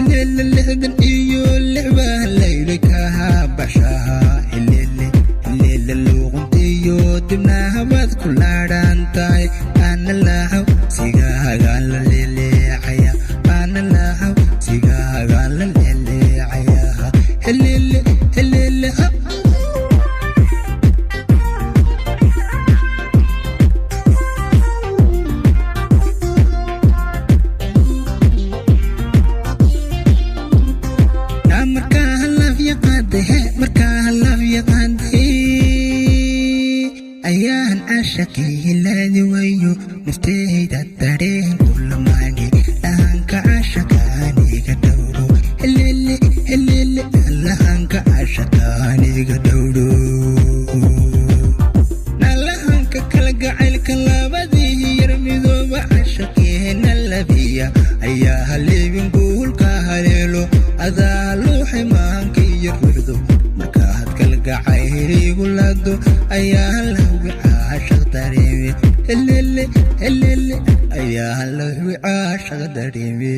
الليل إيو اللعبة ليلكها بشاها الليل اللوغن إيو دمناها باد كل عرانتاي أنا لاهو سيقاها قال الليل عيا أنا لاهو سيقاها قال الليل عيا الليل markaa laf yaqaanday ayaan ashakii laadi wayo naftayda dareenku lamaani dhahanka ashakaaniga dhowro helele lahanka ashakaaniga dhowro nalahanka kala gacaylka labadii yar midooba ashakeena labiya ayaa halibin guulka haleelo adaa luuxi maanka iyo rurdo markaad kala gacayrigu laado ayaa la wicaashaq dareeme helele ayaa la wicaashaq dareeme